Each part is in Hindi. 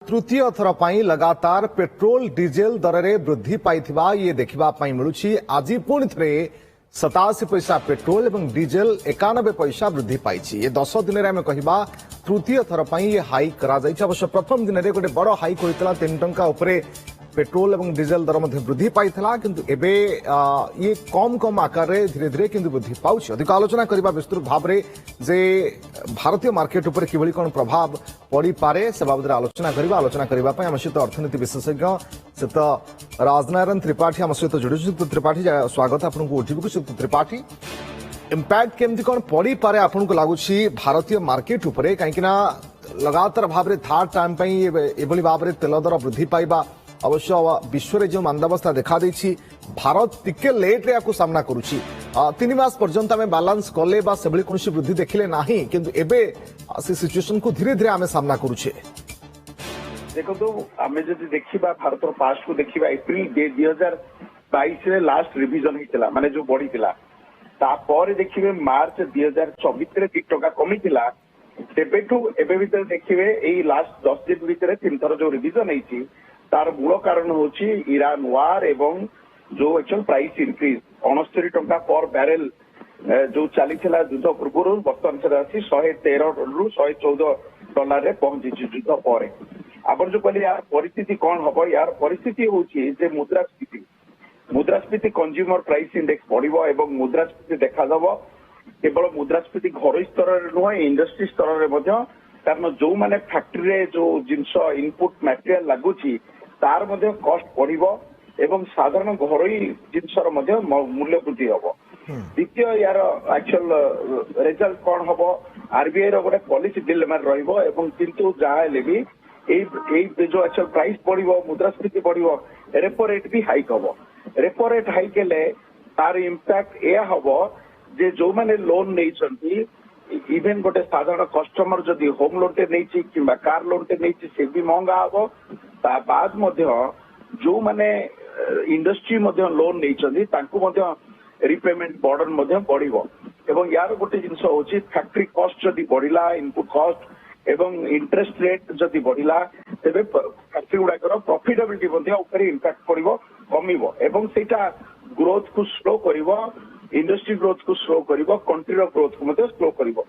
तृतीय थर पर लगातार पेट्रोल डीजेल दर में वृद्धि पाइथिबा ये देखा मिलूची। आज पुणी थे 87 पैसा पेट्रोल और डीजेल 91 पैसा वृद्धि पाई। ये 10 दिन में कहवा तृतीय थर पर ये हाइक अवश्य प्रथम दिन में गोटे बड़ हाइक होता 3 टंका उपरे पेट्रोल और डीजेल दर में वृद्धि पाई किंतु एबे ये कम कम आकार में धीरे धीरे किंतु वृद्धि पाउछ। अधिक आलोचना करबा विस्तृत भाव में जे भारतीय मार्केट उपर किभली कोन प्रभाव पड़ी पारे से बाबद आलोचना करबा आम सहित अर्थनीति विशेषज्ञ सहित राजनारायण त्रिपाठी आम सहित जोड़ी। त्रिपाठी स्वागत आपको ओटीवी को। त्रिपाठी इम्पैक्ट केमती कौन पड़ी पारे आपको लगुच भारतीय मार्केट उपरे कहीं लगातार भाव में थर्ड टाइम एभली भाव में तेल दर वृद्धि पाइबा अवश्य विश्व में जो मंदावस्था देखा देछि भारत टिके लेट रे आपको सामना करुछि। 3 मास पर्यंत आम बालांस कले से कौन वृद्धि देखिले नाही किंतु एबे से सिचुएशन को धीरे धीरे आम सामना करुछे। देखो आम जब देखा भारत पास्ट को देखा एप्रिल 2022 रे लास्ट रिविजन होता माने जो बढ़ी तापर देखिए मार्च 2024 रे 3 टका कमी तेबेठू एबे भीतर देखिए लास्ट 10 दिन भीतर 3 थर जो रिविजन होती तार मूल कारण होची इरान वार एवं जो एक्चुअल प्राइस इंक्रीज 69 टंका पर बैरेल जो चली युद्ध पूर्व बर्तमान से आसी 113 रु 114 डॉलर रे पहुंची युद्ध पर। आप जो कहले यार परिस्थिति कौन हम यार परिस्थिति होची जे मुद्रास्फीति कंज्यूमर प्राइस इंडेक्स बढ़िबो एवं मुद्रास्फीति देखा केवल मुद्रास्फीति घर स्तर नुह इंडस्ट्री स्तर में कारण जो माने फैक्ट्री रे जो जिनस इनपुट मटेरियल लगुची तार मध्य कॉस्ट बढ़िबो एवं साधारण घरोई जिनसर मध्य मूल्य वृद्धि हबो। द्वितीय यार एक्चुअल रिजल्ट कौन हम आरबीआई रो गोटे पॉलिसी डिलेमा रहिबो एवं किंतु जहाँ हेले भी ए जो एक्चुअल प्राइस बढ़िबो मुद्रास्फीति बढ़िबो रेपो रेट भी हाइक हबो। रेपो रेट हाइक हेले तार इंपैक्ट या हबो जे जो माने लोन नहीं इवेन गोटे साधारण कस्टमर जदि होम लोन टे नहीं कि कार लोन टे नहीं से भी महंगा हम बाद जो माने इंडस्ट्री लोन नहीं रिपेमेंट बर्डन बढ़िबो एवं यार गोटे जिनस होची फैक्ट्री कॉस्ट जदि बढ़िला इनपुट कॉस्ट एवं इंटरेस्ट रेट जदि बढ़िला तेबे फैक्ट्री गुड़ाकर प्रॉफिटेबिलिटी इंपैक्ट पड़िबो कमिबो एवं सेटा ग्रोथ को स्लो करिवो इंडस्ट्री ग्रोथ को स्लो करिवो कंट्री रो ग्रोथ को स्लो करिवो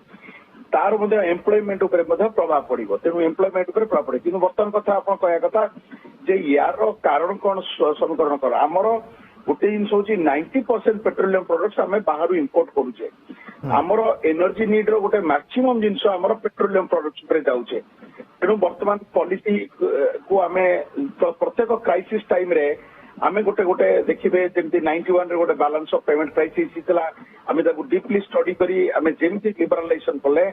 तार एम्प्लॉयमेंट उपर प्रभाव पड़िबो। तेणु एम्प्लॉयमेंट उपर प्रभाव पड़े कि वर्तमान कथा आप कहया कथा जे यार कारण कौन समीकरण कर आमर गोटे जिन हूँ 90% पेट्रोलियम प्रोडक्ट्स आम बाहर इंपोर्ट करुचे आमर एनर्जी नीड रो गोटे मैक्सिमम जिनस आमर पेट्रोलियम प्रोडक्ट्स उपर जाउचे। तेणु वर्तमान पॉलिसी को आम प्रत्येक क्राइसिस टाइम रे आमे गोटे गोटे देखिए जमी 91 रे गोटे बैलेंस ऑफ पेमेंट क्राइसिस होता आम डीपली स्टडी करी आमे जेमती लिबरालाइजेशन कले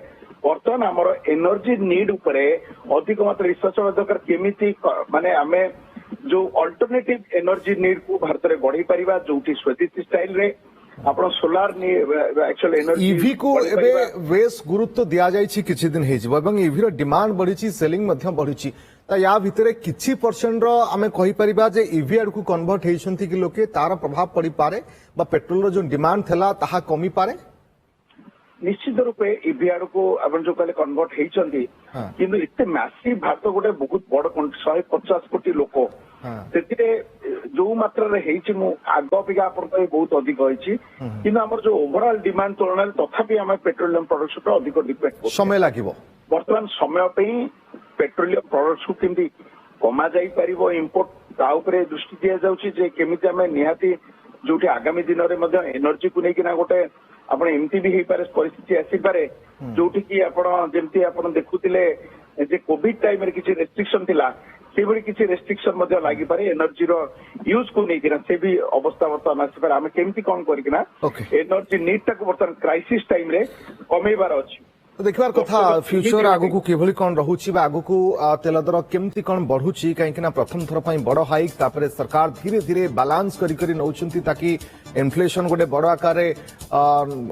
बर्तमान आमर एनर्जी नीड उपरे अधिक मात्रा रिसर्च दरकार केमिति माने आमे जो अल्टरनेटिव एनर्जी नीड को भारत में बढ़ी पारिबा जोटी स्वदेशी स्टाइल रे आपण सोलार एक्चुअल एनर्जी ईवी को एबे बेस गुरुत्व दिया जायछि किछि दिन हेजिबो एवं ईवी रो डिमांड बढ़िछि सेलिंग मध्य बढ़िछि ता या भितरे किछि परसेंट रो आमे कहि परिबा जे ईवी आड़ को कन्वर्ट हेइछंती कि लोके तार प्रभाव पड़ी पारे बा पेट्रोल रो जो डिमांड थला ताहा कमी पारे। निश्चित रूपे ईवी आड़ को आपण जो कहले कन्वर्ट हेइछंती किंतु इते मैसिव भारत गोटे बहुत बड़ 150 कोटी लोक से जो मात्रा रे मु आग अपेक्षा आप बहुत अधिक होइछि किंतु हमर जो ओवरऑल डिमांड तुलन तथापि हम पेट्रोलियम प्रोडक्ट्स पर अधिक डिपेंड समय लागिवो। वर्तमान समय पे पेट्रोलियम प्रोडक्ट्स को केमती कमा जाई परिबो इंपोर्ट ता ऊपर दृष्टि दिया जाउछि जे केमिति हमें निहाती जोटी आगामी दिन रे मध्य एनर्जी को लेकिन गोटे आपण एमती भी पारे परिस्थिति आसी पारे जोटी की आपण जेमती आपण देखुतिले जे कोविड टाइम रे किछि रेस्ट्रिक्शन थिला सेबड़ी किसी रेस्ट्रिक्शन लागि पारे एनर्जी रो यूज को नहीं से भी अवस्था बर्तमान आसी पारे आम केमती कौन करना एनर्जी नीड टाक बर्तमान क्राइसिस टाइम रे कमेबार अछि। तो देखबार कथा फ्यूचर आगु को केभली कौन रहुछि बा आगु को तेल दर केमती कौन बढ़ुछि कहीं प्रथम थर पई बड़ हाइक तापरे सरकार धीरे धीरे बैलेंस करी नउछंती ताकि इन्फ्लेशन गोटे बड़ आकार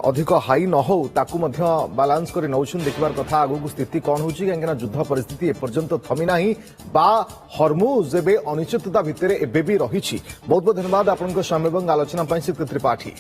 अधिक हाई न हो ताकू मध्य बैलेंस करी नउछन देखबार कथा आगु को स्थिति कौन होछि कहीं युद्ध परिस्थिति एपर्यंत थमी नाही बा हरमुज एबे अनिश्चितता भितरे एबे भी रहिछि। बहुत बहुत धन्यवाद आपनका समय एवं आलोचना पई श्री त्रिपाठी।